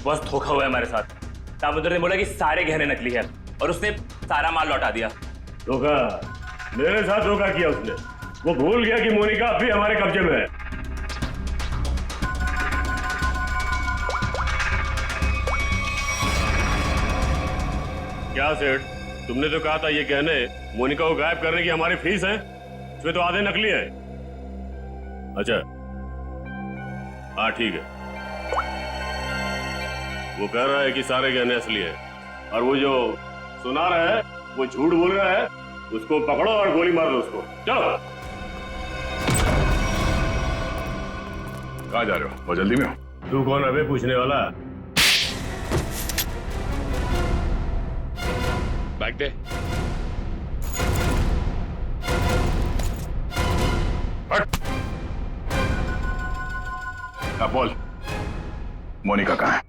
बस धोखा हुआ है हमारे साथ। दामोदर ने बोला कि सारे गहने नकली है और उसने सारा माल लौटा दिया। धोखा? मेरे साथ धोखा किया उसने। वो भूल गया कि मोनिका अब भी हमारे कब्जे में है। क्या सेठ, तुमने तो कहा था ये गहने मोनिका को गायब करने की हमारी फीस है, इसमें तो आधे नकली है। अच्छा, हाँ ठीक है। वो कह रहा है कि सारे गहने असली है और वो जो सुना रहा है वो झूठ बोल रहा है। उसको पकड़ो और गोली मार दो उसको। चलो। कहाँ जा रहे हो? बहुत जल्दी में हो? तू कौन है बे पूछने वाला? बैग दे। हट। अब बोल, मोनिका कहाँ है?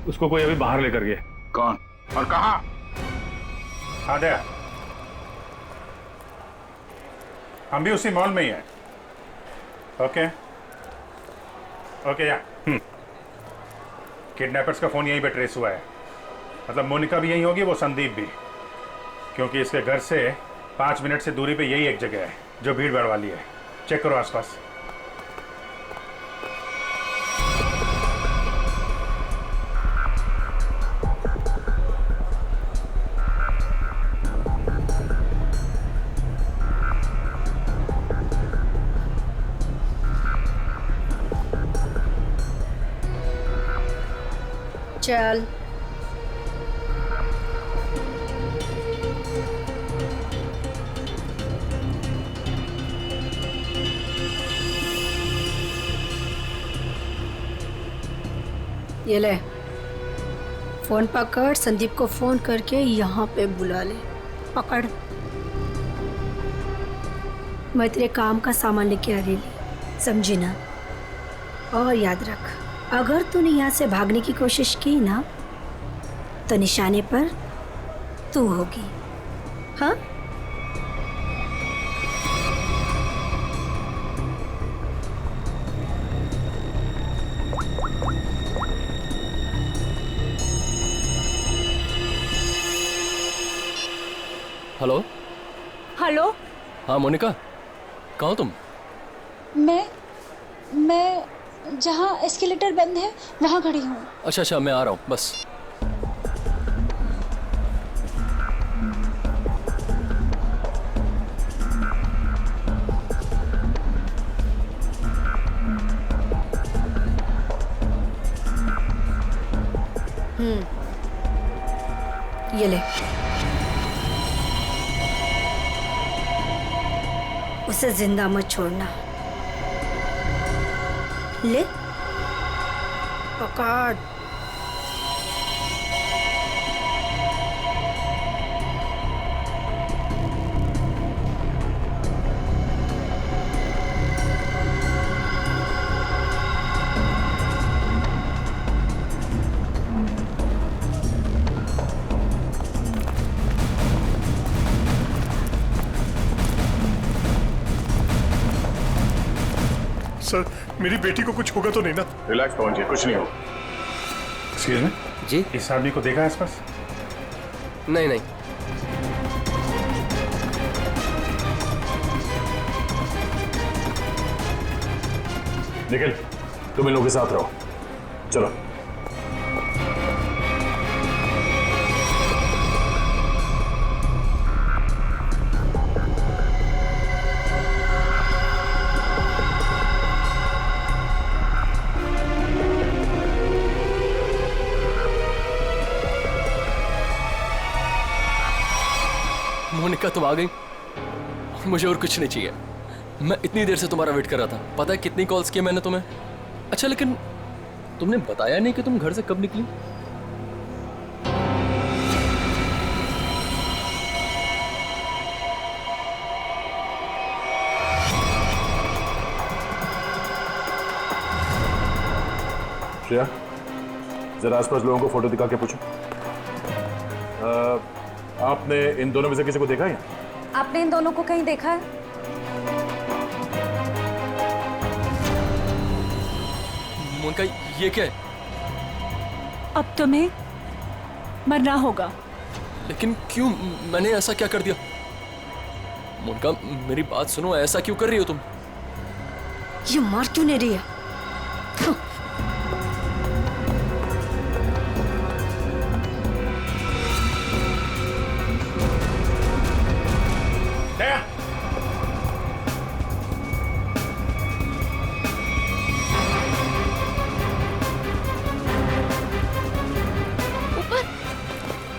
उसको कोई अभी बाहर लेकर गया। कौन और कहाँ? आद्या, हम भी उसी मॉल में ही हैं। ओके ओके या किडनैपर्स का फोन यहीं पे ट्रेस हुआ है। मतलब मोनिका भी यहीं होगी, वो संदीप भी, क्योंकि इसके घर से 5 मिनट से दूरी पे यही एक जगह है जो भीड़ भाड़ वाली है। चेक करो आसपास। चल ये ले फोन पकड़, संदीप को फोन करके यहाँ पे बुला ले। पकड़। मैं तेरे काम का सामान लेके आ रही, समझी ना? और याद रख, अगर तूने यहाँ से भागने की कोशिश की ना तो निशाने पर तू होगी। हाँ? हेलो। हेलो। हाँ मोनिका, कहाँ हो तुम? मैं जहाँ एस्केलेटर बंद है वहाँ खड़ी हूँ। अच्छा अच्छा, मैं आ रहा हूँ बस। ये ले, उसे जिंदा मत छोड़ना। ले पकड़। सर, मेरी बेटी को कुछ होगा तो नहीं ना? रिलैक्स पवन जी, कुछ नहीं हो। एक्सक्यूज मी जी? इस आदमी को देखा आसपास? नहीं नहीं। निखिल, तुम इन लोगों के साथ रहो। चलो। मोनिका तुम आ गई, मुझे और कुछ नहीं चाहिए। मैं इतनी देर से तुम्हारा वेट कर रहा था। पता है कितनी कॉल्स किए मैंने तुम्हें? अच्छा, लेकिन तुमने बताया नहीं कि तुम घर से कब निकली। श्रेया, जरा आसपास लोगों को फोटो दिखा के पूछो। आपने इन दोनों में से किसी को देखा है? आपने इन दोनों को कहीं देखा है? मोनिका, ये क्या है? अब तुम्हें मरना होगा। लेकिन क्यों? मैंने ऐसा क्या कर दिया? मोनिका मेरी बात सुनो, ऐसा क्यों कर रही हो तुम? ये मार क्यों नहीं रही है? दया,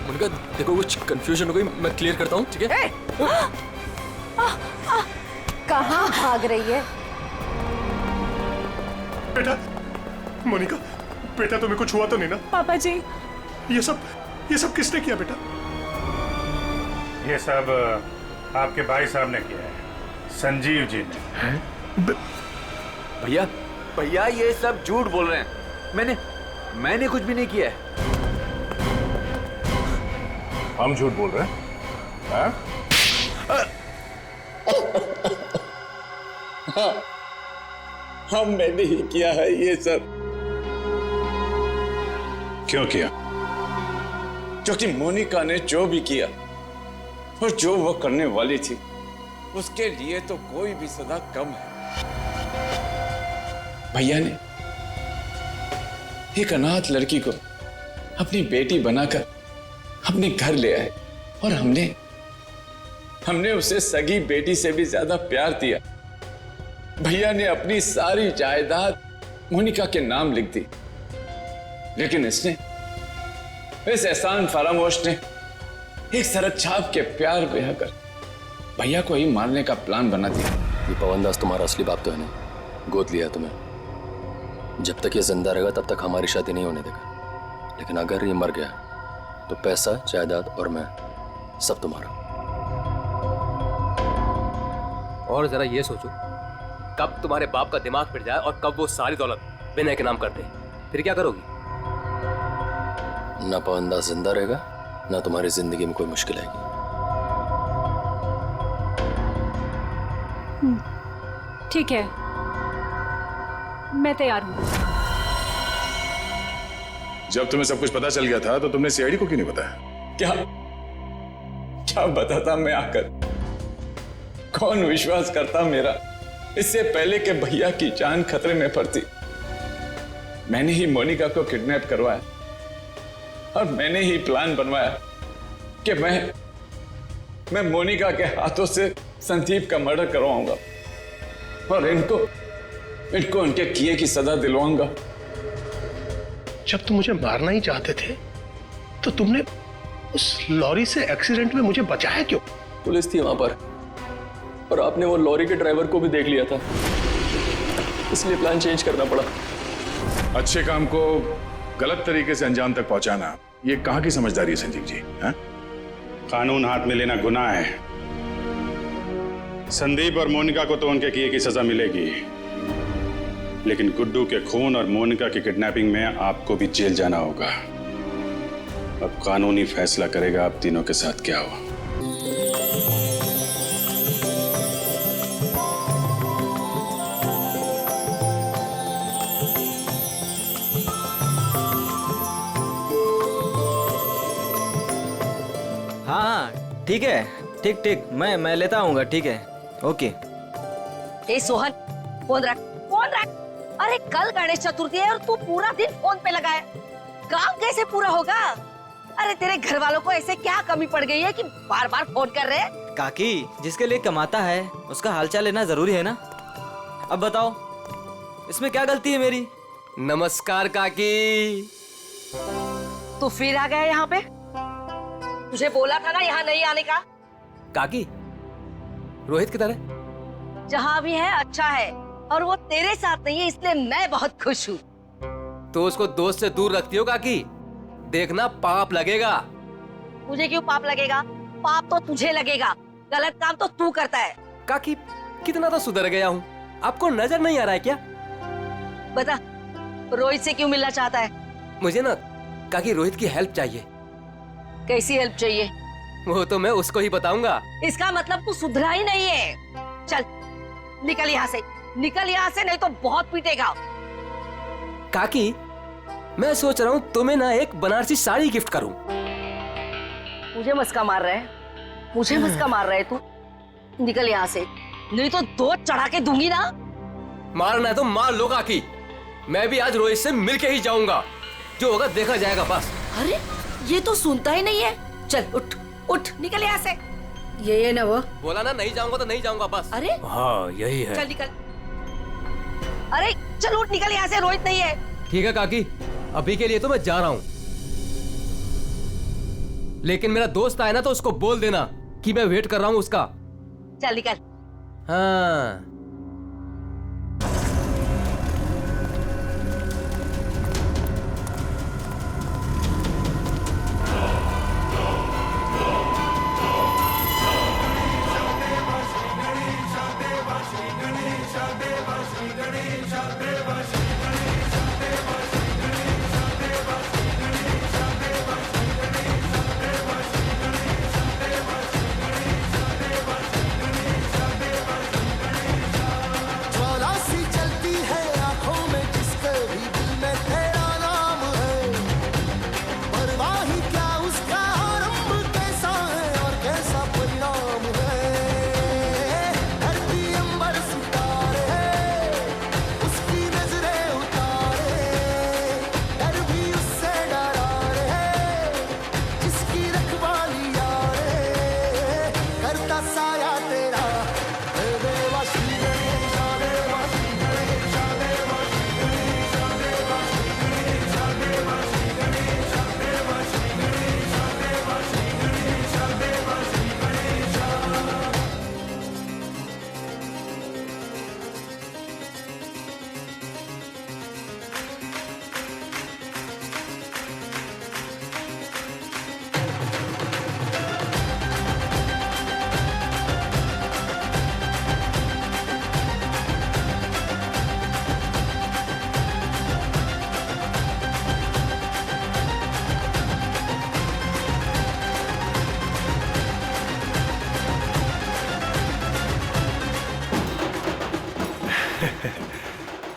मोनिका देखो कुछ कंफ्यूजन हो गई, मैं क्लियर करता हूँ, ठीक है? कहाँ भाग रही है? बेटा, मोनिका, बेटा तुम्हें कुछ हुआ तो नहीं ना? पापा जी, ये सब किसने किया बेटा? ये सब आपके भाई साहब ने किया है, संजीव जी ने। भैया भैया ये सब झूठ बोल रहे हैं। मैंने कुछ भी नहीं किया है। हम झूठ बोल रहे हैं? हाँ? मैंने ही किया है ये सब। क्यों किया? क्योंकि मोनिका ने जो भी किया और जो वो करने वाली थी, उसके लिए तो कोई भी सजा कम है। भैया ने एक अनाथ लड़की को अपनी बेटी बनाकर अपने घर ले आए और हमने उसे सगी बेटी से भी ज्यादा प्यार दिया। भैया ने अपनी सारी जायदाद मोनिका के नाम लिख दी, लेकिन इस एहसान फरामोश ने एक सरद छाप के प्यार बहाकर भैया को ही मारने का प्लान बना दिया। ये पवनदास तुम्हारा असली बाप तो है नहीं, गोद लिया तुम्हें। जब तक ये जिंदा रहेगा तब तक हमारी शादी नहीं होने देगा, लेकिन अगर ये मर गया तो पैसा, जायदाद और मैं सब तुम्हारा। और जरा ये सोचो, कब तुम्हारे बाप का दिमाग फिर जाए और कब वो सारी दौलत विनय के नाम कर दे, फिर क्या करोगी? ना पवनदास जिंदा रहेगा, ना तुम्हारी जिंदगी में कोई मुश्किल आएगी। ठीक है, मैं तैयार हूँ। जब तुम्हें सब कुछ पता चल गया था तो तुमने सीआईडी को क्यों नहीं बताया? क्या बताता मैं आकर? कौन विश्वास करता मेरा? इससे पहले कि भैया की जान खतरे में पड़ती, मैंने ही मोनिका को किडनैप करवाया और मैंने ही प्लान बनवाया कि मैं मोनिका के हाथों से संदीप का मर्डर करवाऊंगा और इनको उनके किए की सजा दिलवाऊंगा। जब तुम मुझे मारना ही चाहते थे तो तुमने उस लॉरी से एक्सीडेंट में मुझे बचाया क्यों? पुलिस थी वहां पर और आपने वो लॉरी के ड्राइवर को भी देख लिया था, इसलिए प्लान चेंज करना पड़ा। अच्छे काम को गलत तरीके से अंजाम तक पहुंचाना, ये कहां की समझदारी है संजीव जी? हाँ? कानून हाथ में लेना गुनाह है। संदीप और मोनिका को तो उनके किए की सजा मिलेगी, लेकिन गुड्डू के खून और मोनिका की किडनैपिंग में आपको भी जेल जाना होगा। अब कानूनी फैसला करेगा आप तीनों के साथ क्या हो। हाँ ठीक है, ठीक मैं लेता आऊंगा। ठीक है, ओके। ए सोहन, फोन रख। अरे कल गणेश चतुर्थी है और तू पूरा दिन फोन पे लगा है, काम कैसे पूरा होगा? अरे तेरे घर वालों को ऐसे क्या कमी पड़ गई है कि बार बार फोन कर रहे? काकी, जिसके लिए कमाता है उसका हालचाल लेना जरूरी है ना। अब बताओ इसमें क्या गलती है मेरी? नमस्कार काकी। तू फिर आ गया यहाँ पे? तुझे बोला था ना यहाँ नहीं आने का। काकी, रोहित किधर है? जहाँ भी है अच्छा है, और वो तेरे साथ नहीं है, इसलिए मैं बहुत खुश हूँ। तो उसको दोस्त से दूर रखती हो काकी, देखना पाप लगेगा। मुझे क्यों पाप लगेगा? पाप तो तुझे लगेगा, गलत काम तो तू करता है। काकी कितना तो सुधर गया हूँ, आपको नजर नहीं आ रहा है क्या? बता, रोहित से क्यों मिलना चाहता है? मुझे ना काकी रोहित की हेल्प चाहिए। कैसी हेल्प चाहिए? वो तो मैं उसको ही बताऊंगा। इसका मतलब तू सुधरा ही नहीं है। चल निकल यहाँ से, निकल यहाँ से, नहीं तो बहुत पीटेगा। काकी मैं सोच रहा हूँ तुम्हें ना एक बनारसी साड़ी गिफ्ट करूं। मुझे मस्का मार रहा है, मुझे मस्का मार रहा है तू? निकल यहाँ से, नहीं तो दो चढ़ा के दूंगी ना। मारना है तो मार लो काकी। मैं भी आज रोहित से मिलके ही जाऊंगा, जो होगा देखा जाएगा बस। अरे ये तो सुनता ही नहीं है। चल उठ उठ, निकल यहाँ से। ये ना वो बोला ना नहीं जाऊंगा तो नहीं जाऊंगा बस। अरे हाँ यही है। चल निकल। अरे चल उठ, निकल यहाँ से, रोहित नहीं है। ठीक है काकी, अभी के लिए तो मैं जा रहा हूँ, लेकिन मेरा दोस्त आया ना तो उसको बोल देना कि मैं वेट कर रहा हूँ उसका। चल निकल। हाँ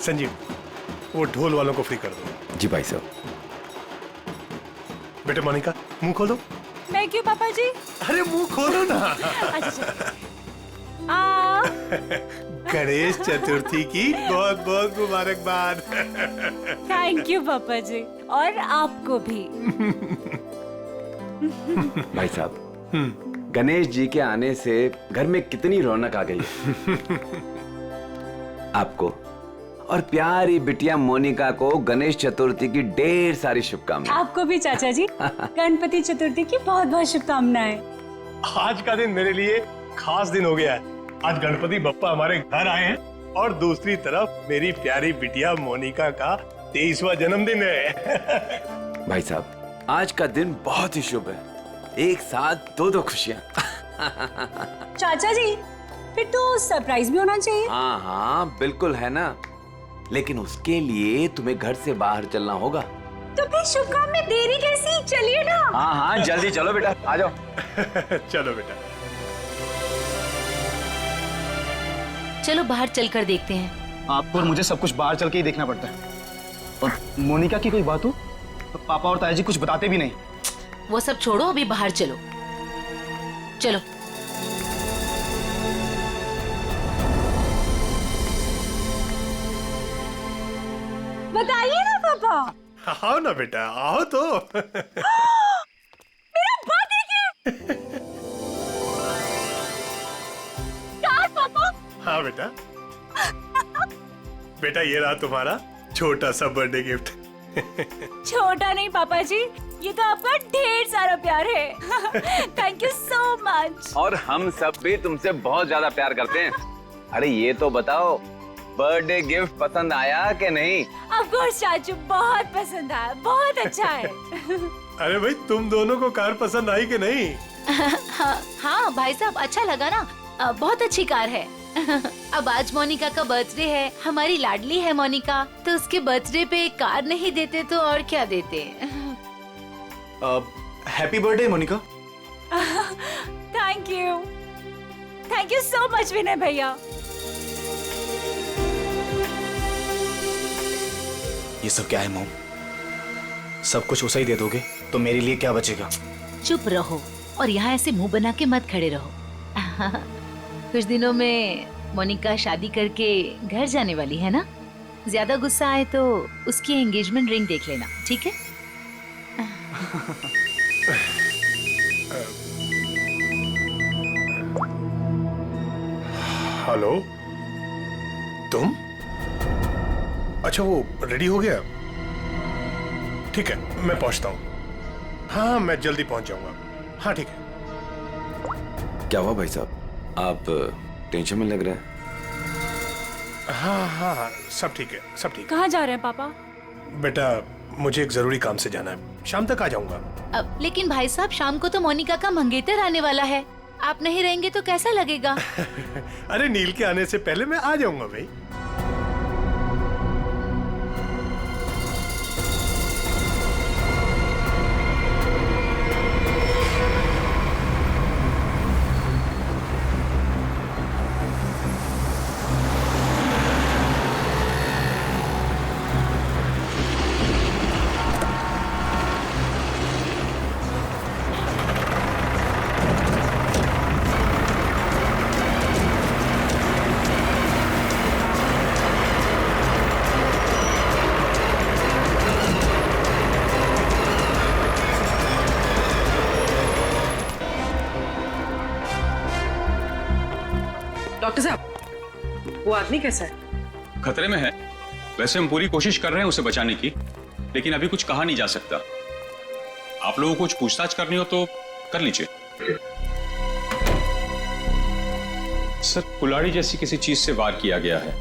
संजीव, वो ढोल वालों को फ्री कर दो। जी भाई साहब। बेटे मोनिका, मुंह खोलो। मैं क्यों पापा जी? अरे मुंह खोलो ना। अच्छा। गणेश चतुर्थी की बहुत बहुत मुबारकबाद। थैंक यू पापा जी, और आपको भी। भाई साहब, गणेश जी के आने से घर में कितनी रौनक आ गई है। आपको और प्यारी बिटिया मोनिका को गणेश चतुर्थी की ढेर सारी शुभकामनाएं। आपको भी चाचा जी गणपति चतुर्थी की बहुत बहुत शुभकामनाएं। आज का दिन मेरे लिए खास दिन हो गया है। आज गणपति बप्पा हमारे घर आए हैं और दूसरी तरफ मेरी प्यारी बिटिया मोनिका का 23वां जन्मदिन है। भाई साहब, आज का दिन बहुत ही शुभ है। एक साथ दो खुशियां। चाचा जी, फिर तो सरप्राइज भी होना चाहिए। हाँ हाँ बिल्कुल है ना, लेकिन उसके लिए तुम्हें घर से बाहर चलना होगा। तो फिर शुभ काम में देरी कैसी? चलिए ना। हाँ हाँ जल्दी चलो बेटा, आ जाओ। चलो बेटा। चलो बाहर चलकर देखते हैं। आपको और मुझे सब कुछ बाहर चल के ही देखना पड़ता है। और मोनिका की कोई बात हो तो पापा और ताया जी कुछ बताते भी नहीं। वो सब छोड़ो, अभी बाहर चलो। चलो। बताइए ना पापा। आओ ना बेटा, आओ तो। मेरा बर्थडे गिफ्ट। कार्ड पापा। हाँ बेटा। बेटा ये रहा तुम्हारा छोटा सा बर्थडे गिफ्ट। छोटा नहीं पापा जी, ये तो आपका ढेर सारा प्यार है। Thank you so much. और हम सब भी तुमसे बहुत ज्यादा प्यार करते हैं। अरे ये तो बताओ, बर्थडे गिफ्ट पसंद आया कि नहीं? ऑफ कोर्स चाचू, बहुत पसंद आया, बहुत अच्छा है। अरे भाई, तुम दोनों को कार पसंद आई कि नहीं? हाँ भाई साहब, अच्छा लगा ना, बहुत अच्छी कार है। अब आज मोनिका का बर्थडे है, हमारी लाडली है मोनिका, तो उसके बर्थडे पे कार नहीं देते तो और क्या देते। Happy birthday Monika. Thank you so much Vinay भैया। ये सब क्या है मॉम? सब कुछ उसे ही दे दोगे तो मेरे लिए क्या बचेगा? चुप रहो और यहाँ ऐसे मुंह बना के मत खड़े रहो। कुछ दिनों में मोनिका शादी करके घर जाने वाली है ना? ज्यादा गुस्सा आए तो उसकी एंगेजमेंट रिंग देख लेना, ठीक है? हेलो, तुम? अच्छा, वो रेडी हो गया? ठीक है, मैं पहुंचता हूँ। हाँ, मैं जल्दी पहुंच जाऊंगा। हाँ ठीक है। क्या हुआ भाई साहब, आप टेंशन में लग रहे हैं? हाँ हाँ हाँ, सब ठीक है, सब ठीक है। कहाँ जा रहे हैं पापा? बेटा, मुझे एक जरूरी काम से जाना है, शाम तक आ जाऊंगा। लेकिन भाई साहब, शाम को तो मोनिका का मंगेतर आने वाला है, आप नहीं रहेंगे तो कैसा लगेगा? अरे नील के आने से पहले मैं आ जाऊंगा भाई। डॉक्टर साहब, वो आदमी कैसा है? खतरे में है। वैसे हम पूरी कोशिश कर रहे हैं उसे बचाने की, लेकिन अभी कुछ कहा नहीं जा सकता। आप लोगों को कुछ पूछताछ करनी हो तो कर लीजिए। सर, कुल्हाड़ी जैसी किसी चीज से वार किया गया है।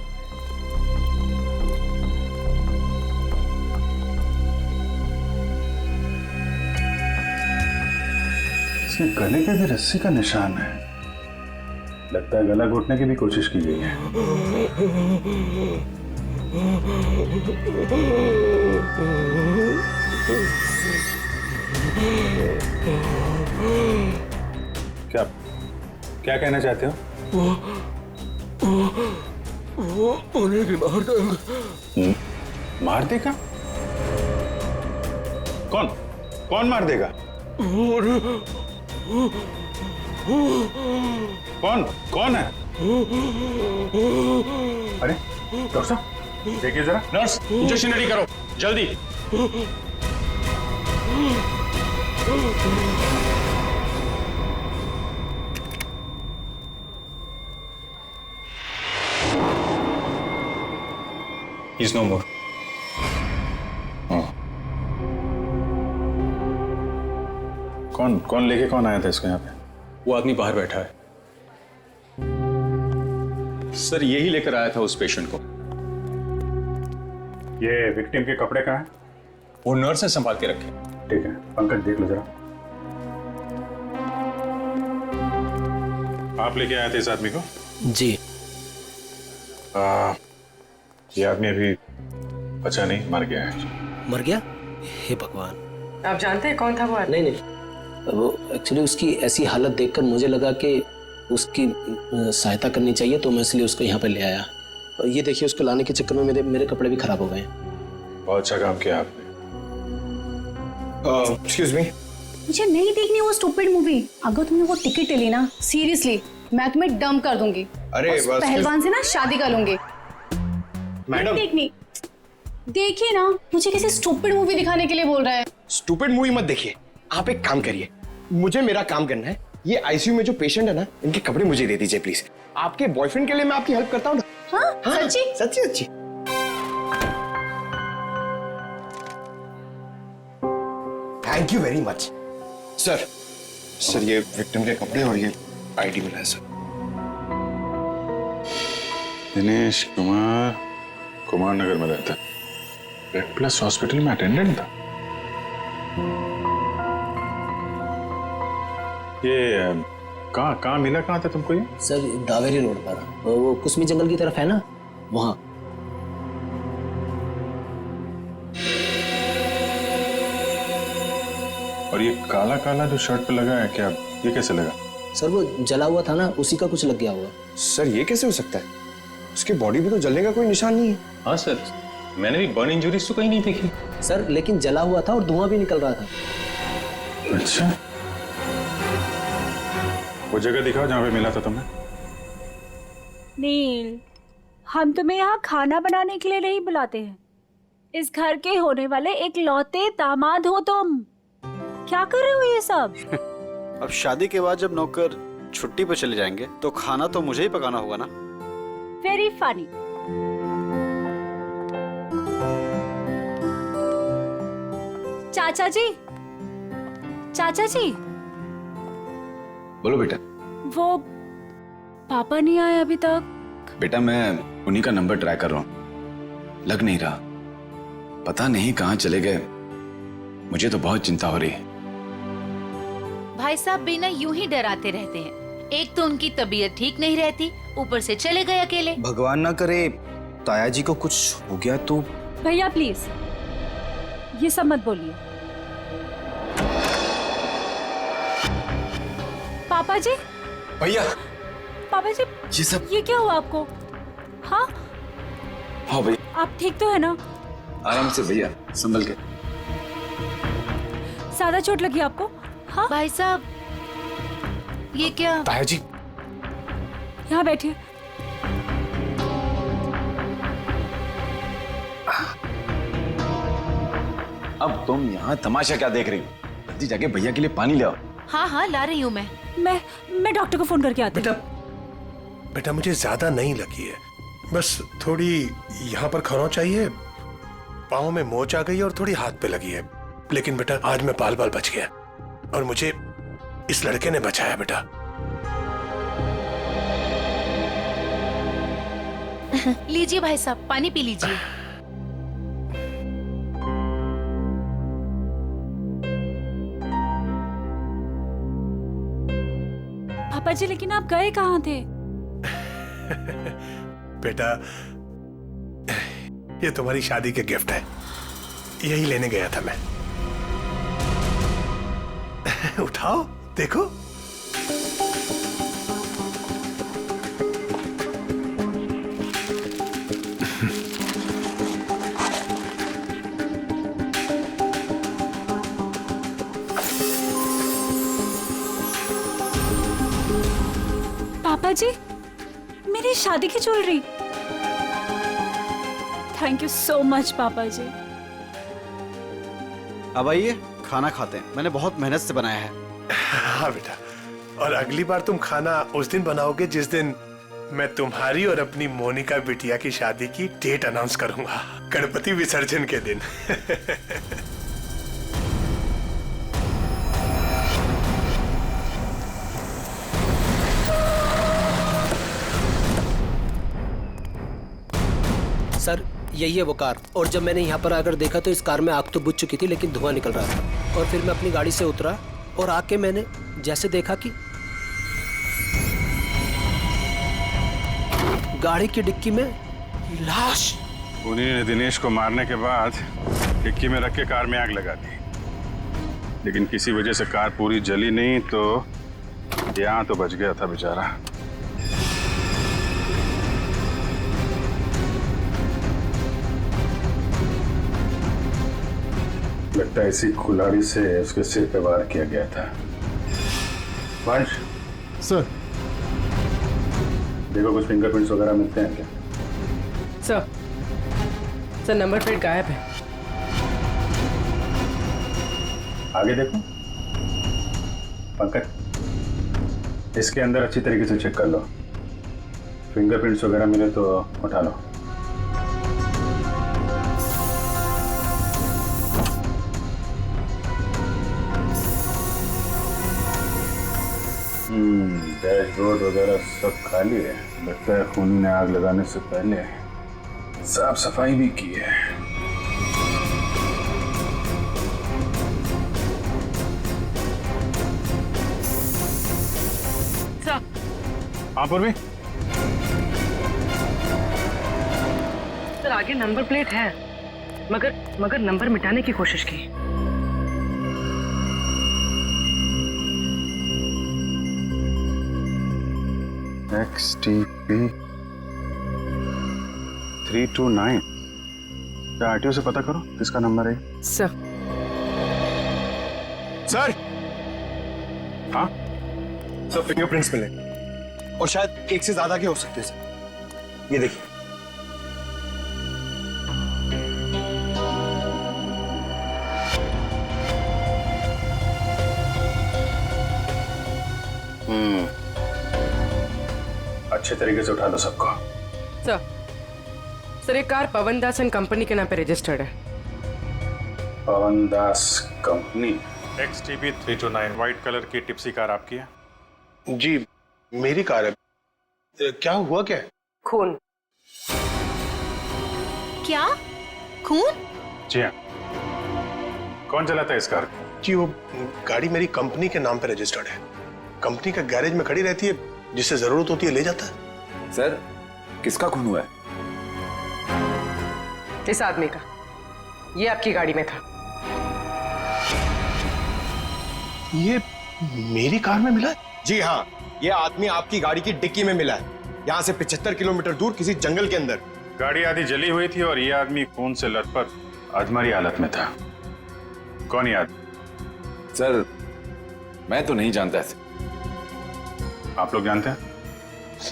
इसके गले पे भी रस्सी का निशान है। लगता है गला घोटने की भी कोशिश की गई है। क्या क्या कहना चाहते हो? वो उन्हें भी मार देंगे। मार देगा? कौन कौन मार देगा? कौन कौन है? अरे डॉक्टर साहब, देखिए जरा। नर्स, इंजेक्शन रेडी करो जल्दी। He's no more. कौन लेके कौन आया था इसको यहाँ पे? वो आदमी बाहर बैठा है। सर, यही लेकर आया था उस पेशेंट को। ये विक्टिम के कपड़े कहाँ हैं? वो नर्स ने संभाल के रखे। ठीक है, पंकज देख लो जरा। आप लेके आए थे इस आदमी को? जी। ये आदमी अभी बचा नहीं, मर गया है। मर गया? हे भगवान। आप जानते हैं कौन था वो आदमी? नहीं, वो एक्चुअली उसकी ऐसी हालत देखकर मुझे लगा कि उसकी सहायता करनी चाहिए, तो मैं इसलिए उसको यहाँ पे ले आया। और ये देखिए, उसको लाने के चक्कर में मेरे कपड़े भी खराब हो गए। बहुत अच्छा काम किया आपने। एक्सक्यूज मी, मुझे नहीं देखनी वो स्टूपिड मूवी। अगर तुमने वो टिकट ली ना, सीरियसली मैं तुम्हें डंप कर दूंगी। अरे उस पहलवान से ना शादी कर लूंगी। मैडम, देखनी देखिए ना, मुझे किसी स्टूपिड मूवी दिखाने के लिए बोल रहा है। स्टूपिड मूवी मत देखिए, आप एक काम करिए, मुझे मेरा काम करना है। ये आईसीयू में जो पेशेंट है ना, इनके कपड़े मुझे दे दीजिए प्लीज। आपके बॉयफ्रेंड के लिए मैं आपकी हेल्प करता हूँ। हाँ, सच्ची? सच्ची सच्ची। Thank you very much sir. Sir, ये विक्टिम के कपड़े और ये आईडी मिला है सर। दिनेश कुमार नगर में रहता है। रेड प्लस हॉस्पिटल में अटेंडेंट था। ये कहाँ मिला, कहाँ था तुमको ये? सर, दावेरी रोड पर, वो कुसमी जंगल की तरफ है ना, वहाँ। और ये काला काला जो शर्ट पे लगा है, क्या ये कैसे लगा? सर, वो जला हुआ था ना, उसी का कुछ लग गया होगा। सर, ये कैसे हो सकता है? उसकी बॉडी पे तो जलने का कोई निशान नहीं है। हाँ सर, मैंने भी बर्न इंजरीज तो कहीं नहीं देखी सर, लेकिन जला हुआ था और धुआं भी निकल रहा था। अच्छा, वो जगह दिखाओ जहां पे मिला था तुमने। नील, हम तुम्हें यहाँ खाना बनाने के लिए नहीं बुलाते हैं। इस घर के होने वाले एक लौते दामाद हो तुम। क्या कर रहे हो ये सब? अब शादी के बाद जब नौकर छुट्टी पे चले जाएंगे तो खाना तो मुझे ही पकाना होगा ना। Very funny. चाचा जी, चाचा जी, बोलो बेटा। वो पापा नहीं आए अभी तक। बेटा मैं उन्हीं का नंबर ट्राई कर रहा हूं, लग नहीं रहा। पता नहीं कहां चले गए। मुझे तो बहुत चिंता हो रही है। भाई साहब बिना यूं ही डराते रहते हैं। एक तो उनकी तबीयत ठीक नहीं रहती, ऊपर से चले गए अकेले। भगवान ना करे ताया जी को कुछ हो गया तो। भैया प्लीज ये सब मत बोलिए। पापा जी, भैया, पापा जी, ये क्या हुआ आपको? हाँ हाँ भैया। आप ठीक तो है ना? आराम से भैया, संभल के। ज्यादा चोट लगी आपको? हाँ भाई साहब, ये क्या? ताया जी, यहाँ बैठिए। अब तुम यहाँ तमाशा क्या देख रही हो? जल्दी जाके भैया के लिए पानी ले आओ। हाँ हाँ ला रही हूँ मैं डॉक्टर को फोन करके आती हूँ। बेटा मुझे ज्यादा नहीं लगी है, बस थोड़ी यहाँ पर खरोंच चाहिए, पाँव में मोच आ गई और थोड़ी हाथ पे लगी है। लेकिन बेटा आज मैं बाल बच गया और मुझे इस लड़के ने बचाया बेटा। लीजिए भाई साहब, पानी पी लीजिए। पापा जी, लेकिन आप गए कहाँ थे? बेटा ये तुम्हारी शादी के गिफ्ट है, यही लेने गया था मैं। उठाओ देखो। पापा जी, मेरी शादी की jewellery. Thank you so much पापा जी। अब आइए खाना खाते हैं, मैंने बहुत मेहनत से बनाया है। हाँ बेटा, और अगली बार तुम खाना उस दिन बनाओगे जिस दिन मैं तुम्हारी और अपनी मोनिका बिटिया की शादी की डेट अनाउंस करूंगा, गणपति विसर्जन के दिन। सर यही है वो कार, और जब मैंने यहाँ पर आकर देखा तो इस कार में आग तो बुझ चुकी थी लेकिन धुआं निकल रहा था। और फिर मैं अपनी गाड़ी से उतरा और आके मैंने जैसे देखा कि गाड़ी की डिक्की में लाश। उन्हीं ने दिनेश को मारने के बाद डिक्की में रख के कार में आग लगा दी, लेकिन किसी वजह से कार पूरी जली नहीं तो यहाँ तो बच गया था बेचारा। लगता है इसी कुल्हाड़ी से उसके सिर पे वार किया गया था। वंश सर, देखो कुछ फिंगरप्रिंट्स वगैरह मिलते हैं क्या? सर नंबर प्लेट गायब है। आगे देखो पंकज, इसके अंदर अच्छी तरीके से चेक कर लो, फिंगरप्रिंट्स वगैरह मिले तो उठा लो। डैशबोर्ड वगैरह सब खाली है। लगता है खूनी ने आग लगाने से पहले साफ सफाई भी की है। हाँ पूर्वी, सर आगे नंबर प्लेट है, मगर नंबर मिटाने की कोशिश की। XTP 329। क्या आरटीओ से पता करो किसका नंबर है? सर सर हाँ सर फिंगरप्रिंट्स मिले और शायद एक से ज्यादा के हो सकते हैं सर। ये देखिए। अच्छे तरीके से उठा लो सबको। सर ये car Pawan Das and company के नाम पे रजिस्टर्ड है। पवन दास कंपनी। XTB 329 व्हाइट कलर की टिप्सी कार आपकी है? जी मेरी कार है। क्या हुआ क्या? खून। क्या खून? जी हाँ। कौन चलाता है इस कार को? जी वो गाड़ी मेरी कंपनी के नाम पे रजिस्टर्ड है। कंपनी का गैरेज में खड़ी रहती है, जिससे जरूरत होती है ले जाता है। सर किसका खून हुआ है? इस आदमी का। ये आपकी गाड़ी में था। ये मेरी कार में मिला है? जी हाँ, ये आदमी आपकी गाड़ी की डिक्की में मिला है, यहाँ से 75 किलोमीटर दूर किसी जंगल के अंदर। गाड़ी आधी जली हुई थी और ये आदमी खून से लथपथ अधमरी हालत में था। कौन ये आदमी? सर मैं तो नहीं जानता इसे। आप लोग जानते हैं?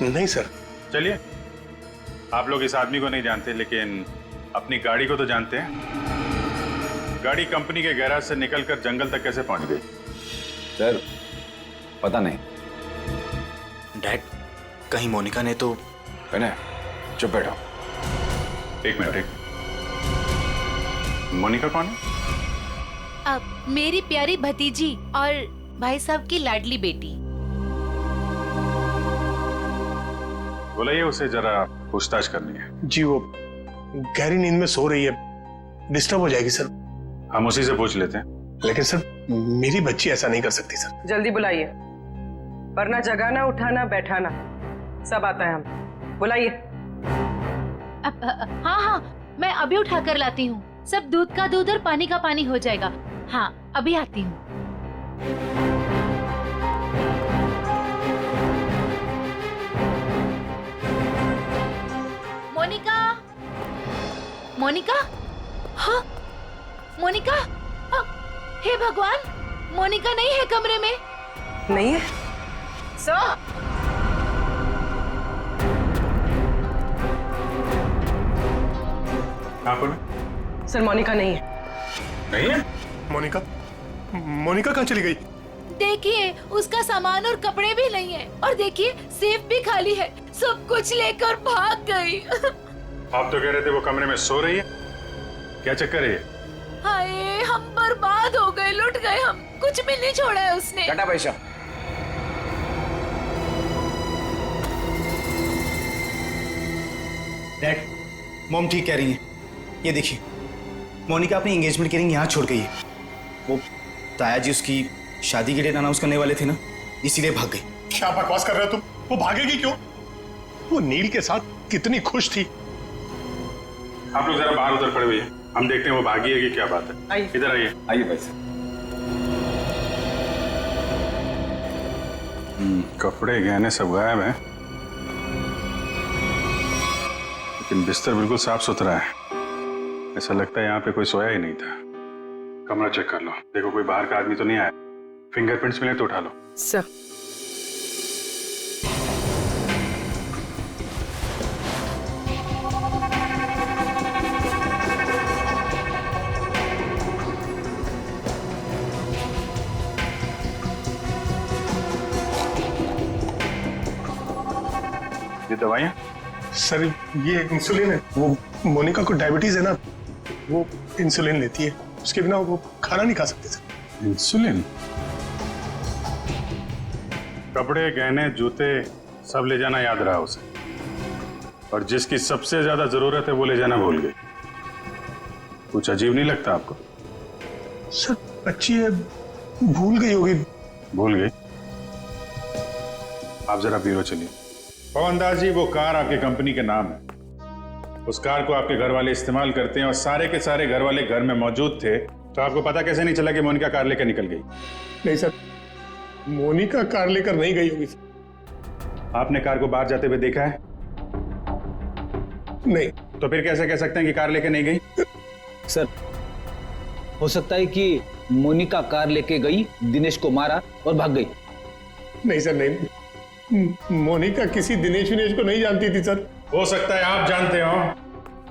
नहीं सर। चलिए, आप लोग इस आदमी को नहीं जानते लेकिन अपनी गाड़ी को तो जानते हैं। गाड़ी कंपनी के गैराज से निकलकर जंगल तक कैसे पहुंच गई? सर पता नहीं। डैड कहीं मोनिका ने तो। है चुप बैठो। एक मिनट। मोनिका कौन है? अब मेरी प्यारी भतीजी और भाई साहब की लाडली बेटी। बुलाइए उसे, जरा पूछताछ करनी है। जी वो गहरी नींद में सो रही है, डिस्टर्ब हो जाएगी सर। हम उसी से पूछ लेते हैं। लेकिन सर मेरी बच्ची ऐसा नहीं कर सकती सर। जल्दी बुलाइए, वरना जगाना उठाना बैठाना सब आता है हम। बुलाइए। हाँ हाँ मैं अभी उठा कर लाती हूँ। सब दूध का दूध और पानी का पानी हो जाएगा। हाँ अभी आती हूँ। मोनिका, मोनिका, हाँ मोनिका। हे भगवान, मोनिका नहीं है कमरे में। नहीं है सर। सर मोनिका नहीं है। नहीं है? मोनिका कहाँ चली गई? देखिए उसका सामान और कपड़े भी नहीं है, और देखिए सेफ भी खाली है। सब कुछ लेकर भाग गई। आप तो कह रहे थे वो कमरे में सो रही है। क्या चक्कर है? हाय हम बर्बाद हो गए, लुट गए हम। कुछ भी नहीं छोड़ा है उसने। टाटा पैसा। डैड मॉम ठीक कह रही है। ये देखिए मोनिका अपनी एंगेजमेंट की रिंग यहाँ छोड़ गई है। वो ताया जी उसकी शादी के डेट अनाउंस करने वाले थे ना, इसीलिए भाग गई। क्या बकवास कर रहे हो तुम? वो भागेगी क्यों? वो नील के साथ कितनी खुश थी। आप लोग जरा बाहर उधर खड़े हुए हैं, हम देखते हैं वो भागी है कि क्या बात है। इधर आइए। आइए भाई साहब। कपड़े गहने सब गायब हैं, लेकिन बिस्तर बिल्कुल साफ सुथरा है। ऐसा लगता है यहाँ पे कोई सोया ही नहीं था। कमरा चेक कर लो, देखो कोई बाहर का आदमी तो नहीं आया। फिंगरप्रिंट्स मिले तो उठा लो। सर ये दवाइयाँ? सर ये इंसुलिन है। वो मोनिका को डायबिटीज है ना, वो इंसुलिन लेती है। उसके बिना वो खाना नहीं खा सकते सर। इंसुलिन? कपड़े गहने जूते सब ले जाना याद रहा उसे, और जिसकी सबसे ज्यादा जरूरत है वो ले जाना भूल गई। कुछ अजीब नहीं लगता आपको? सर बच्ची है, भूल गई होगी। भूल गई? आप जरा ब्यूरो चलिए। पवन दास जी, वो कार आपके कंपनी के नाम है। उस कार को आपके घर वाले इस्तेमाल करते हैं और सारे के सारे घर वाले घर में मौजूद थे, तो आपको पता कैसे नहीं चला कि मोनिका कार लेकर निकल गई? नहीं सर, मोनिका कार लेकर नहीं गई होगी। आपने कार को बाहर जाते हुए देखा है? नहीं। तो फिर कैसे कह सकते हैं कि कार लेके नहीं गई? सर, हो सकता है कि मोनिका कार लेके गई, दिनेश को मारा और भाग गई। नहीं सर, नहीं, मोनिका किसी दिनेश विनेश को नहीं जानती थी सर। हो सकता है आप जानते हो,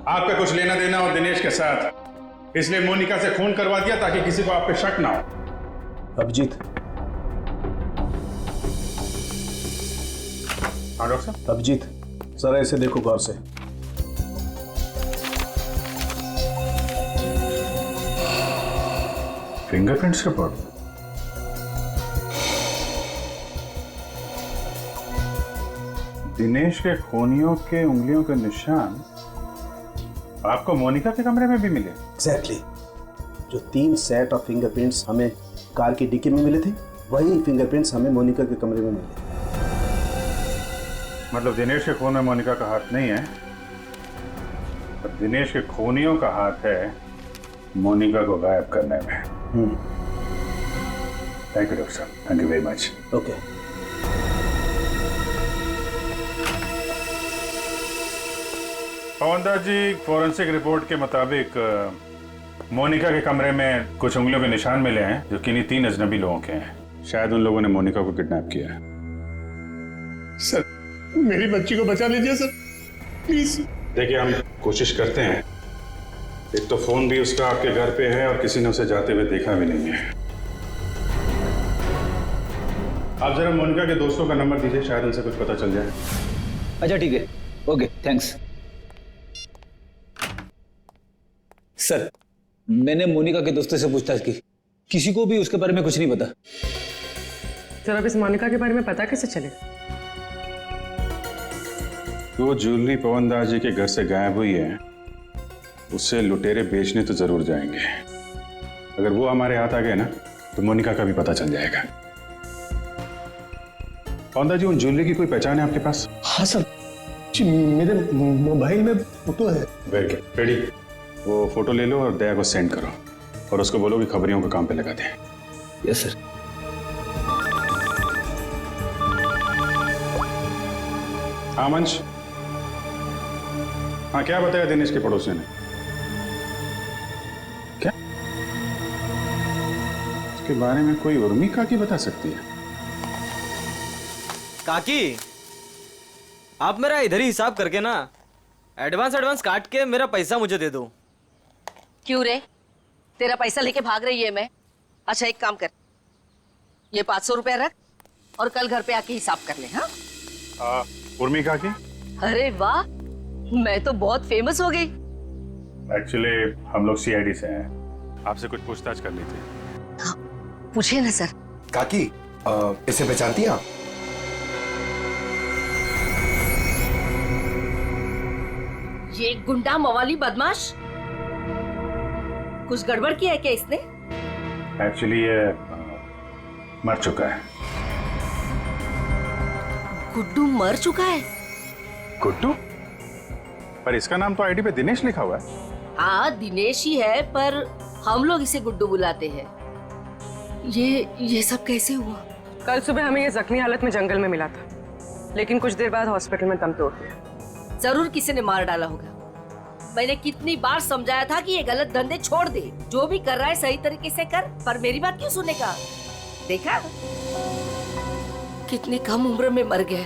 आपका कुछ लेना देना हो दिनेश के साथ, इसलिए मोनिका से खून करवा दिया ताकि किसी को आप पे शक ना हो। अभिजीत। हाँ डॉक्टर साहब। अभिजीत, जरा इसे देखो गौर से। Fingerprints report. दिनेश के खूनियों के उंगलियों के निशान आपको मोनिका के कमरे में भी मिले? एग्जैक्टली। जो 3 सेट ऑफ फिंगरप्रिंट्स हमें कार की डिक्की में मिले थे, वही फिंगरप्रिंट्स हमें मोनिका के कमरे में मिले। मतलब दिनेश के खून में मोनिका का हाथ नहीं है, पर दिनेश के खूनियों का हाथ है मोनिका को गायब करने में। थैंक यू डॉक्टर साहब, thank you very much. Okay. Pawandas ji, forensic report के मुताबिक मोनिका के कमरे में कुछ उंगलियों के निशान मिले हैं जो किन्हीं 3 अजनबी लोगों के हैं। शायद उन लोगों ने मोनिका को किडनैप किया है। सर, मेरी बच्ची को बचा लीजिए सर, प्लीज। देखिए, हम कोशिश करते हैं। एक तो फोन भी उसका आपके घर पे है और किसी ने उसे जाते हुए देखा भी नहीं है। आप जरा मोनिका के दोस्तों का नंबर दीजिए, शायद उनसे कुछ पता चल जाए। अच्छा ठीक है, ओके, थैंक्स। सर, मैंने मोनिका के दोस्तों से पूछताछ की, किसी को भी उसके बारे में कुछ नहीं पता। सर, अब इस मोनिका के बारे में पता कैसे चलेगा? वो ज्वेलरी पवनदास जी के घर से गायब हुई है, उससे लुटेरे बेचने तो जरूर जाएंगे। अगर वो हमारे हाथ आ गए ना, तो मोनिका का भी पता चल जाएगा। पवनदास जी, उन ज्वेलरी की कोई पहचान है आपके पास? हाँ सर जी, मेरे मोबाइल में फोटो है। Very good, ready. वो फोटो ले लो और दया को सेंड करो और उसको बोलो कि खबरियों को काम पे लगा दें। Yes sir. हाँ मंच। हाँ, क्या बताया दिनेश के पड़ोसी ने? क्या उसके बारे में कोई उर्मी काकी बता सकती है? काकी, आप मेरा इधर ही हिसाब करके ना एडवांस काट के मेरा पैसा मुझे दे दो। क्यों रे, तेरा पैसा लेके भाग रही है मैं? अच्छा, एक काम कर, ये 500 रुपया रख और कल घर पे आके हिसाब कर ले। हाँ उर्मी काकी? अरे वाह, मैं तो बहुत फेमस हो गई। एक्चुअली हम लोग सीआईडी से हैं, आपसे कुछ पूछताछ करनी थी। हाँ, पूछिए ना सर। काकी, इसे पहचानती हैं आप? ये गुंडा मवाली बदमाश, कुछ गड़बड़ किया है क्या इसने? एक्चुअली ये मर चुका है। गुड्डू मर चुका है? गुड्डू? पर इसका नाम तो आईडी पे दिनेश लिखा हुआ है। हाँ, दिनेश ही है, पर हम लोग इसे गुड्डू बुलाते हैं। ये सब कैसे हुआ? कल सुबह हमें ये जख्मी हालत में जंगल में मिला था, लेकिन कुछ देर बाद हॉस्पिटल में दम तोड़ दिया। जरूर किसी ने मार डाला होगा। मैंने कितनी बार समझाया था कि ये गलत धंधे छोड़ दे, जो भी कर रहा है सही तरीके से कर, पर मेरी बात क्यों सुनेगा? देखा, कितनी कम उम्र में मर गया।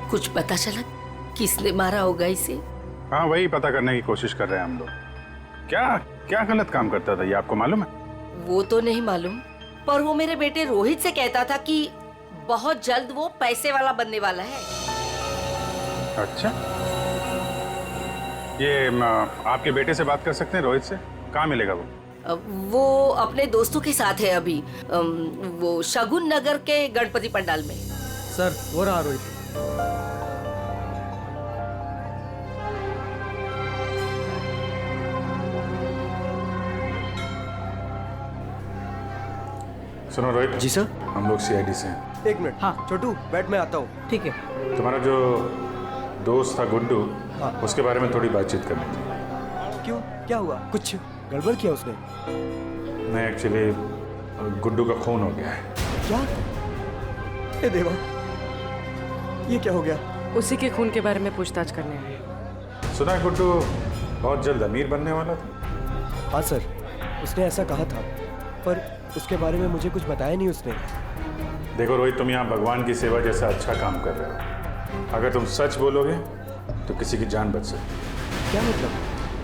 कुछ पता चला किसने मारा होगा इसे? हाँ, वही पता करने की कोशिश कर रहे हैं हम लोग। क्या क्या गलत काम करता था ये आपको मालूम है? वो तो नहीं मालूम, पर वो मेरे बेटे रोहित से कहता था कि बहुत जल्द वो पैसे वाला बनने वाला है। अच्छा, ये आपके बेटे से बात कर सकते हैं रोहित से? कहाँ मिलेगा वो? वो अपने दोस्तों के साथ है अभी, वो शगुन नगर के गणपति पंडाल में। सर, वो रहा रोहित। सुनो रोहित। जी सर। हम लोग सीआईडी से हैं। 1 मिनट। हाँ छोटू, बैठ, में आता हूँ। ठीक है। तुम्हारा जो दोस्त था गुड्डू, उसके बारे में थोड़ी बातचीत करनी थी। क्यों, क्या हुआ? कुछ गड़बड़ किया उसने? नहीं, एक्चुअली गुड्डू का खून हो गया है। क्या? ए देवा, ये क्या हो गया? उसी के खून के बारे में पूछताछ करने आए। सुना है गुड्डू बहुत जल्द अमीर बनने वाला था। हाँ सर, उसने ऐसा कहा था, पर उसके बारे में मुझे कुछ बताया नहीं उसने। देखो रोहित, तुम यहाँ भगवान की सेवा जैसा अच्छा काम कर रहे हो। अगर तुम सच बोलोगे तो किसी की जान बच सकती। क्या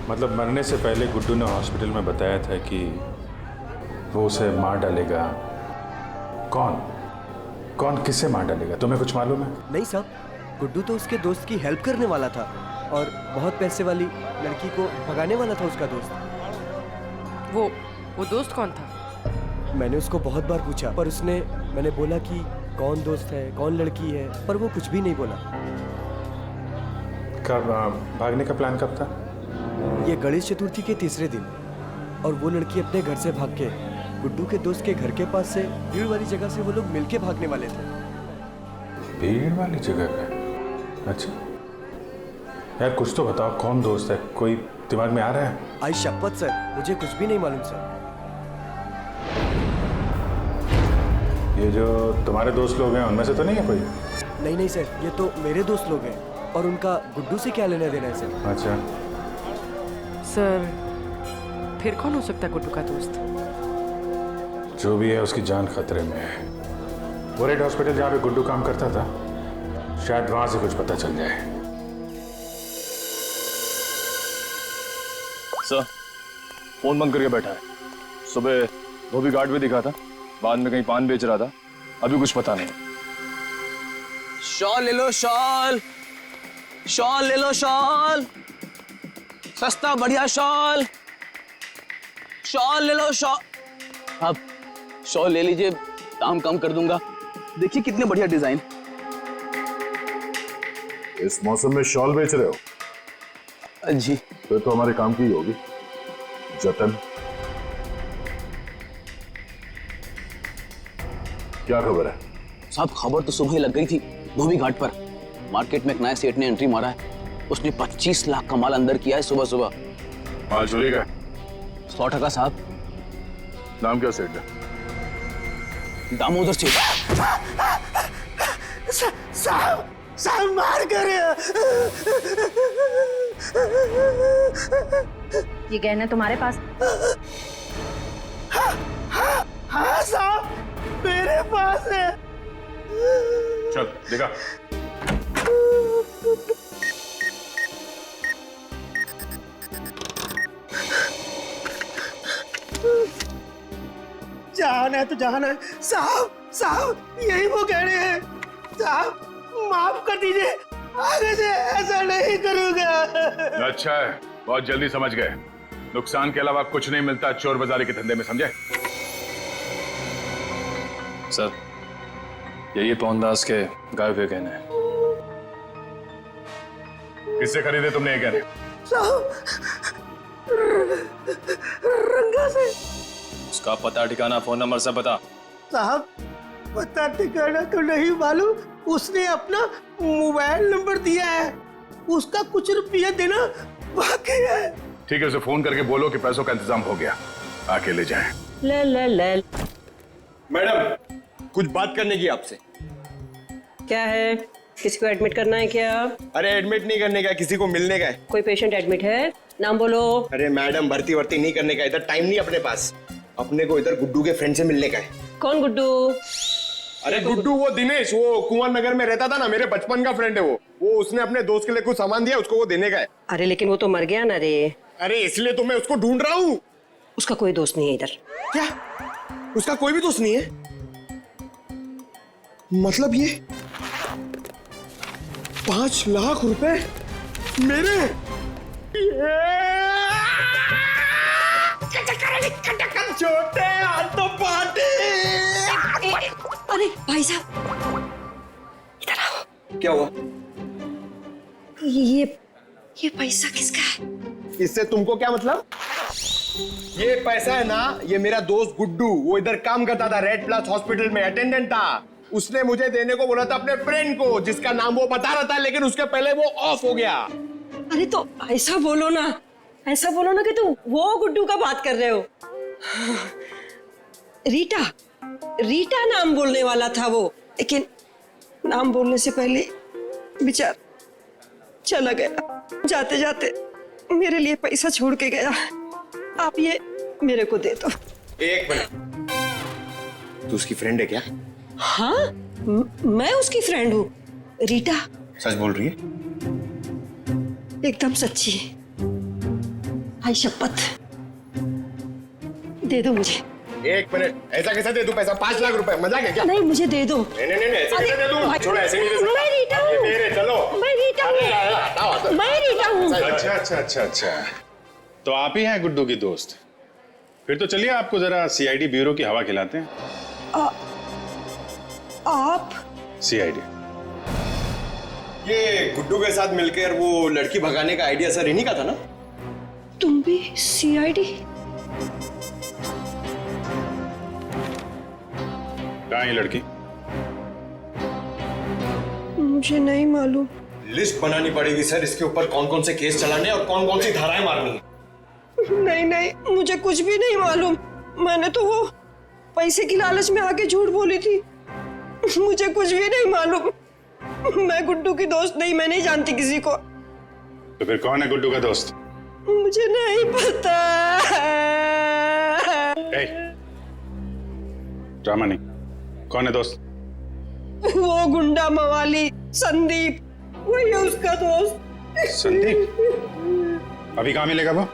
मतलब मरने से पहले गुड्डू ने हॉस्पिटल में बताया था कि वो उसे मार डालेगा। कौन किसे मार डालेगा, तुम्हें कुछ मालूम है? नहीं साहब, गुड्डू तो उसके दोस्त की हेल्प करने वाला था और बहुत पैसे वाली लड़की को भगाने वाला था उसका दोस्त। वो दोस्त कौन था? मैंने उसको बहुत बार पूछा, पर मैंने बोला कि कौन दोस्त है, कौन लड़की है, पर वो कुछ भी नहीं बोला। कब भागने का प्लान कब था? ये गणेश चतुर्थी के तीसरे दिन, और वो लड़की अपने घर से भाग के गुड्डू के दोस्त के घर के पास से भीड़ वाली जगह से वो लोग मिलके भागने वाले थे। भीड़ वाली जगह पे? अच्छा यार, कुछ तो बताओ, कौन दोस्त है? कोई दिमाग में आ रहा है? आई शपथ सर, मुझे कुछ भी नहीं मालूम सर। ये जो तुम्हारे दोस्त लोग हैं उनमें से तो नहीं है कोई? नहीं सर, ये तो मेरे दोस्त लोग हैं, और उनका गुड्डू से क्या लेना देना है सर? अच्छा सर, फिर कौन हो सकता है गुड्डू का दोस्त? जो भी है उसकी जान खतरे में है। वो रेड हॉस्पिटल जहाँ पे गुड्डू काम करता था, शायद वहां से कुछ पता चल जाए। सर, फोन बंद करके बैठा है। सुबह धोबी घाट भी दिखा था, बाद में कहीं पान बेच रहा था, अभी कुछ पता नहीं। शॉल ले लो, शॉल ले लो, शॉल सस्ता बढ़िया शॉल ले लो, शॉल। आप शॉल ले लीजिए, दाम कम कर दूंगा। देखिए कितने बढ़िया डिजाइन। इस मौसम में शॉल बेच रहे हो? जी। फिर तो हमारे काम की ही होगी। जतन, क्या खबर है? साहब, खबर तो सुबह ही लग गई थी धोबी घाट पर। मार्केट में एक नए सेठ ने एंट्री मारा है। उसने 25 लाख का माल अंदर किया है सुबह सुबह। माल चोरी का? 100% साहब। नाम क्या सेठ का? दामोदर सेठ। साहब मार कर। ये गहना तुम्हारे पास? हाँ साहब, मेरे पास है। चल देखा। जान है तो जान है साहब, यही वो कह रहे हैं। साहब माफ कर दीजिए, आगे से ऐसा नहीं करूंगा। अच्छा है, बहुत जल्दी समझ गए। नुकसान के अलावा कुछ नहीं मिलता चोर बाजारी के धंधे में, समझे? सर, यही पवनदास के गायब हुए गहने हैं। किससे खरीदे तुमने ये गहने? साहब, रंगा से। उसका पता ठिकाना, फोन नंबर सब बता। साहब पता ठिकाना तो नहीं मालूम, उसने अपना मोबाइल नंबर दिया है, उसका कुछ रुपया देना बाकी है। ठीक है, उसे फोन करके बोलो कि पैसों का इंतजाम हो गया, आके ले जाएं। ले। मैडम, कुछ बात करने की आपसे। क्या है? किसी को एडमिट करना है क्या? अरे एडमिट नहीं करने का, किसी को मिलने का है। कोई पेशेंट एडमिट है? नाम बोलो। अरे मैडम, भर्ती वर्ती नहीं करने का, इधर टाइम नहीं अपने पास। अपने को इधर गुड्डू के फ्रेंड से मिलने का है। कौन गुड्डू? अरे गुड्डू वो दिनेश, वो कुंवर नगर में रहता था ना, मेरे बचपन का फ्रेंड है वो उसने अपने दोस्त के लिए कुछ सामान दिया, उसको वो देने का है। अरे लेकिन वो तो मर गया ना रे। अरे इसलिए तो मैं उसको ढूंढ रहा हूँ। उसका कोई दोस्त नहीं है इधर। क्या? उसका कोई भी दोस्त नहीं है? मतलब ये 5 लाख रुपए मेरे? छोटे हाथों पार्टी। अरे भाई साहब, इधर आओ। क्या हुआ? ये पैसा किसका है? इससे तुमको क्या मतलब? ये पैसा है ना, ये मेरा दोस्त गुड्डू, वो इधर काम करता था, रेड प्लस हॉस्पिटल में अटेंडेंट था। उसने मुझे देने को बोला था अपने फ्रेंड को, जिसका नाम वो बता रहा था, लेकिन उसके पहले वो ऑफ हो गया। अरे तो ऐसा बोलो ना कि तुम वो गुड्डू का बात कर रहे हो। रीटा नाम बोलने वाला था वो, लेकिन नाम बोलने से पहले बेचारा चला गया, जाते जाते मेरे लिए पैसा छोड़ के गया। आप ये मेरे को दे दो। एक मिनट, तू उसकी फ्रेंड है क्या? हाँ, मैं उसकी फ्रेंड हूँ, रीटा। सच बोल रही है? एकदम सच्ची। आई शपथ। दे दो मुझे। एक मिनट, ऐसा कैसे दे दूं पैसा? 5 लाख रुपए, मजाक है क्या? नहीं, मुझे दे दो। नहीं नहीं नहीं, ऐसे कैसे दे दूं? छोड़ो, ऐसे नहीं दे सकता। मैं रीटा हूँ। ये मेरे, चलो। मैं रीटा हूँ। मैं रीटा हूँ। अच्छा अच्छा अच्छा अच्छा, तो आप ही हैं गुड्डू की दोस्त? फिर तो चलिए आपको जरा सीआईडी ब्यूरो की हवा खिलाते हैं। आप? सीआईडी। ये गुड्डू के साथ मिलकर वो लड़की भगाने का आइडिया सर इन्हीं का था ना? तुम भी सीआईडी? कहाँ है लड़की? मुझे नहीं मालूम। लिस्ट बनानी पड़ेगी सर, इसके ऊपर कौन कौन से केस चलाने और कौन कौन सी धाराएं मारनी है। नहीं नहीं, मुझे कुछ भी नहीं मालूम। मैंने तो वो पैसे की लालच में आके झूठ बोली थी। मुझे कुछ भी नहीं मालूम। मैं गुड्डू की दोस्त नहीं, मैं नहीं जानती किसी को। तो फिर कौन है गुड्डू का दोस्त? मुझे नहीं पता। ड्रामा नहीं, कौन है दोस्त? वो गुंडा मवाली संदीप, वही है उसका दोस्त। संदीप? अभी कहाँ मिलेगा वो?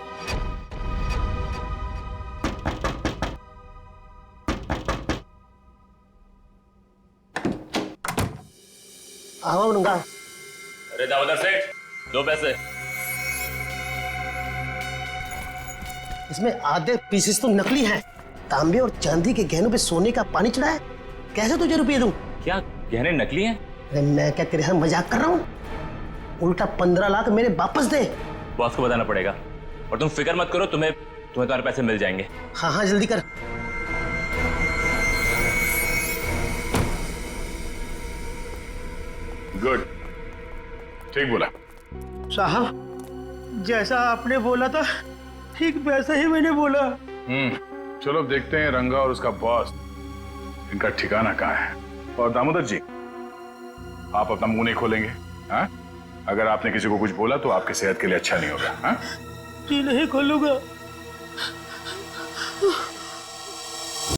आओ नंगा। अरे दामोदर सेठ, 2 पैसे। इसमें आधे पीसेस तो नकली हैं। तांबे और चांदी के गहनों पे सोने का पानी चढ़ा है। कैसे तुझे रुपये दूं? क्या गहने नकली हैं? अरे मैं क्या तेरे साथ मजाक कर रहा हूँ? उल्टा 15 लाख मेरे वापस दे। बॉस को बताना पड़ेगा। और तुम फिक्र मत करो, तुम्हें तुम्हारे पैसे मिल जाएंगे। हाँ हाँ जल्दी कर। गुड, ठीक बोला साहब। जैसा आपने बोला था ठीक वैसा ही मैंने बोला। चलो देखते हैं रंगा और उसका बॉस इनका ठिकाना कहाँ है। और दामोदर जी, आप अपना मुंह नहीं खोलेंगे, हाँ? अगर आपने किसी को कुछ बोला तो आपकी सेहत के लिए अच्छा नहीं होगा, हाँ? जी नहीं खोलूंगा।